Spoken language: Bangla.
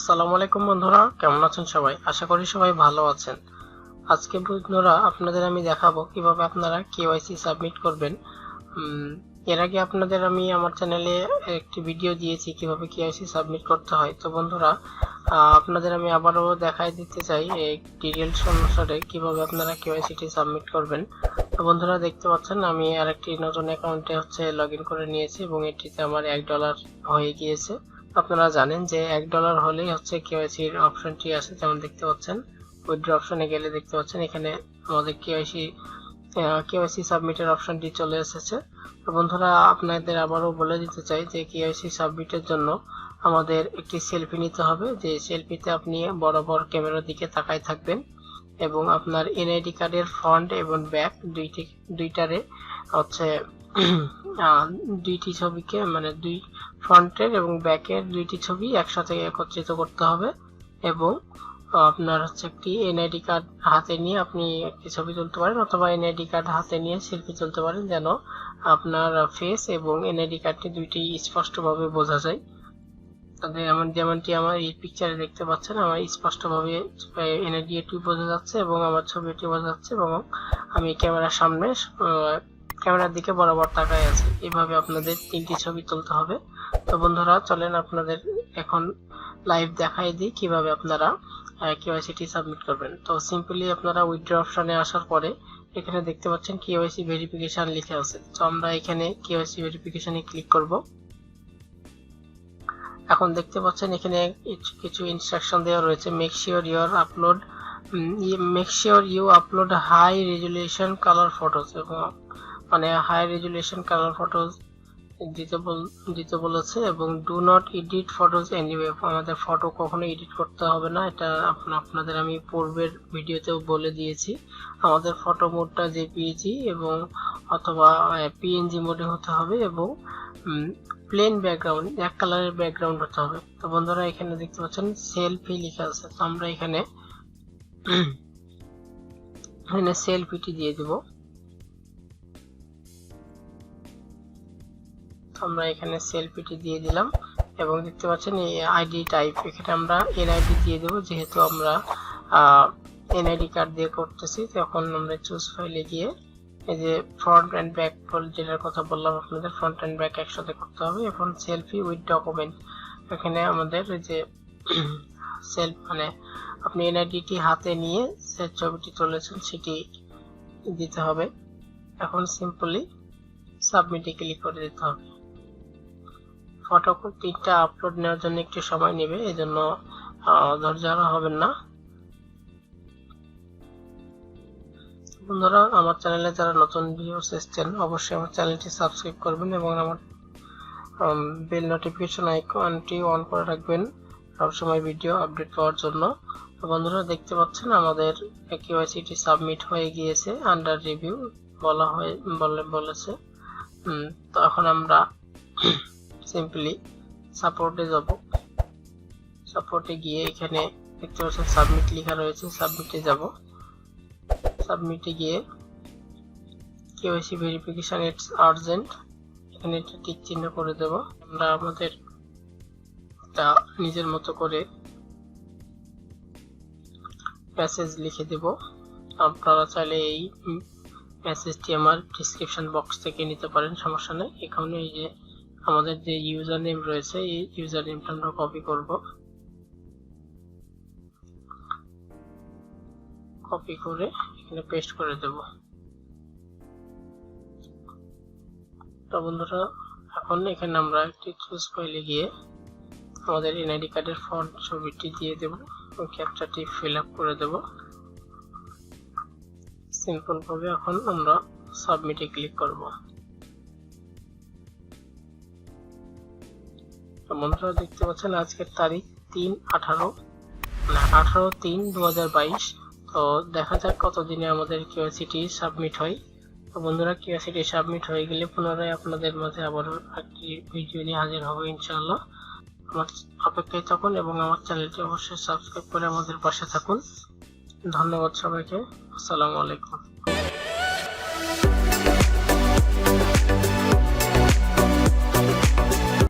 আসসালামু আলাইকুম বন্ধুরা, কেমন আছেন সবাই? আশা করি সবাই ভালো আছেন। আজকে বন্ধুরা আপনাদের আমি দেখাবো কিভাবে আপনারা কেওয়াইসি সাবমিট করবেন। এর আগে আপনাদের আমি আমার চ্যানেলে একটি ভিডিও দিয়েছি কিভাবে কেওয়াইসি সাবমিট করতে হয়। তো বন্ধুরা আপনাদের আমি আবারও দেখাই দিতে চাই এই ডিটেইলস অনুসারে কিভাবে আপনারা কেওয়াইসিটি সাবমিট করবেন। তো বন্ধুরা দেখতে পাচ্ছেন আমি আরেকটি নতুন অ্যাকাউন্টে লগইন করে নিয়েছি এবং এটিতে আমার $1 হয়ে গিয়েছে। আপনারা জানেন যে $1 হলেই কেওয়াইসি এর অপশনটি আছে, যেমন দেখতে পাচ্ছেন উইথড্র অপশনে গেলে দেখতে পাচ্ছেন এখানে আমাদের কেওয়াইসি সাবমিটের অপশনটি চলে এসেছে। তো বন্ধুরা আপনাদের আবারও বলে দিতে চাই যে কেওয়াইসি সাবমিটের জন্য আমাদের একটি সেলফি নিতে হবে, যে সেলফিতে আপনি বরাবর ক্যামেরার দিকে তাকায় থাকবেন এবং আপনার এনআইডি কার্ডের ফ্রন্ট এবং ব্যাক দুইটারে দুইটি ছবিকে মানে দুই ফ্রন্টের এবং ব্যাকের দুইটি ছবি একসাথে একত্রিত করতে হবে এবং আপনার একটি এনআইডি কার্ড হাতে নিয়ে আপনি একটি ছবি তুলতে পারেন অথবা এনআইডি কার্ড হাতে নিয়ে সেলফি তুলতে পারেন, যেন আপনার ফেস এবং এনআইডি কার্ডটি দুইটি স্পষ্টভাবে বোঝা যায়। তবে যেমনটি আমার এই পিকচারে দেখতে পাচ্ছেন, আমার স্পষ্টভাবে এনআইডিটি বোঝা যাচ্ছে এবং আমার ছবিটি বোঝা যাচ্ছে এবং আমি ক্যামেরার সামনে ক্যামেরার দিকে বরাবর তাকায় আছি। এইভাবে আপনাদের 3টি ছবি তুলতে হবে। তো বন্ধুরা চলেন আপনাদের এখন লাইভ দেখাই দিই কিভাবে আপনারা কেওয়াইসিটি সাবমিট করবেন। তো সিম্পলি আপনারা উইথড্র অপশনে আসার পরে এখানে দেখতে পাচ্ছেন কেওয়াইসি ভেরিফিকেশন লিখে আছে। তো আমরা এখানে কেওয়াইসি ভেরিফিকেশনে ক্লিক করব। এখন দেখতে পাচ্ছেন এখানে কিছু ইনস্ট্রাকশন দেওয়া রয়েছে। Make sure you upload high resolution colour photos, এবং মানে হাই রেজুলেশন কালার ফটোজ দিতে বলেছে এবং do not edit photos anyway, আমাদের ফটো কখনো এডিট করতে হবে না। এটা আপনাদের আমি পূর্বের ভিডিওতেও বলে দিয়েছি। আমাদের ফটো মোডটা জেপিইজি এবং অথবা পিএনজি মোডে হতে হবে এবং প্লেন ব্যাকগ্রাউন্ড, এক কালারের ব্যাকগ্রাউন্ড হতে হবে। তো বন্ধুরা এখানে দেখতে পাচ্ছেন সেলফি লেখা আছে। তো আমরা এখানে সেলফিটি দিয়ে দেব। আমরা এখানে সেলফিটি দিয়ে দিলাম এবং দেখতে পাচ্ছেন এই আইডি টাইপ, এখানে আমরা এনআইডি দিয়ে দেব, যেহেতু আমরা এনআইডি কার্ড দিয়ে করতেছি। তখন আমরা চুজ ফাইলে গিয়ে এই যে ফ্রন্ট এন্ড ব্যাক যেটার কথা বললাম আপনাদের, ফ্রন্ট এন্ড ব্যাক একসাথে করতে হবে। এখন সেলফি উইথ ডকুমেন্ট, এখানে আমাদের যে সেলফ মানে আপনি এনআইডিটি হাতে নিয়ে যে ছবিটি তুলেছেন সেটি দিতে হবে। এখন সিম্পলি সাবমিটে ক্লিক করে দিতে হবে। ফটোকপিটা আপলোড নেওয়ার জন্য একটু সময় নেবে, এজন্য ধৈর্য হারা হবেন না। বন্ধুরা আমার চ্যানেলে যারা নতুন ভিউয়ার্স এসেছেন অবশ্যই আমার চ্যানেলটি সাবস্ক্রাইব করবেন এবং আমার বেল নোটিফিকেশন আইকনটি অন করে রাখবেন সবসময় ভিডিও আপডেট পাওয়ার জন্য। তো বন্ধুরা দেখতে পাচ্ছেন আমাদের কেওয়াইসিটি সাবমিট হয়ে গিয়েছে, আন্ডার রিভিউ বলেছে। তো এখন আমরা সিম্পলি সাপোর্টে যাব। সাপোর্টে গিয়ে এখানে দেখতে পাচ্ছেন সাবমিট লেখা রয়েছে, সাবমিটে যাব। সাবমিটে গিয়ে কেওয়াইসি ভেরিফিকেশন ইটস আর্জেন্ট, এখানে একটা টিক চিহ্ন করে দেব। আমরা আমাদের নিজের মতো করে মেসেজ লিখে দেব। আপনারা চাইলে এই মেসেজটি আমার ডেসক্রিপশন বক্স থেকে নিতে পারেন, সমস্যা নেই। এখানে এই যে আমাদের যে ইউজার নেম রয়েছে এই ইউজার নেমটা আমরা কপি করব। কপি করে এখানে পেস্ট করে দেব। তো বন্ধুরা এখন এখানে আমরা একটি চুজ ফাইলে গিয়ে আমাদের এনআইডি কার্ডের ফন্ট ছবিটি দিয়ে দেব এবং ক্যাপচারটি ফিল আপ করে দেব সিম্পল ভাবে। এখন আমরা সাবমিটে ক্লিক করব। বন্ধুরা দেখতে পাচ্ছেন আজকের তারিখ 18/3/2022। তো দেখা যাক কতদিনে আমাদের কেওয়াইসিটি সাবমিট হয়। তো বন্ধুরা কেওয়াইসিটি সাবমিট হয়ে গেলে পুনরায় আপনাদের মাঝে আবার একটি ভিডিও নিয়ে হাজির হব ইনশাআল্লাহ। আমার অপেক্ষায় থাকুন এবং আমার চ্যানেলটি অবশ্যই সাবস্ক্রাইব করে আমাদের পাশে থাকুন। ধন্যবাদ সবাইকে। আসসালামু আলাইকুম।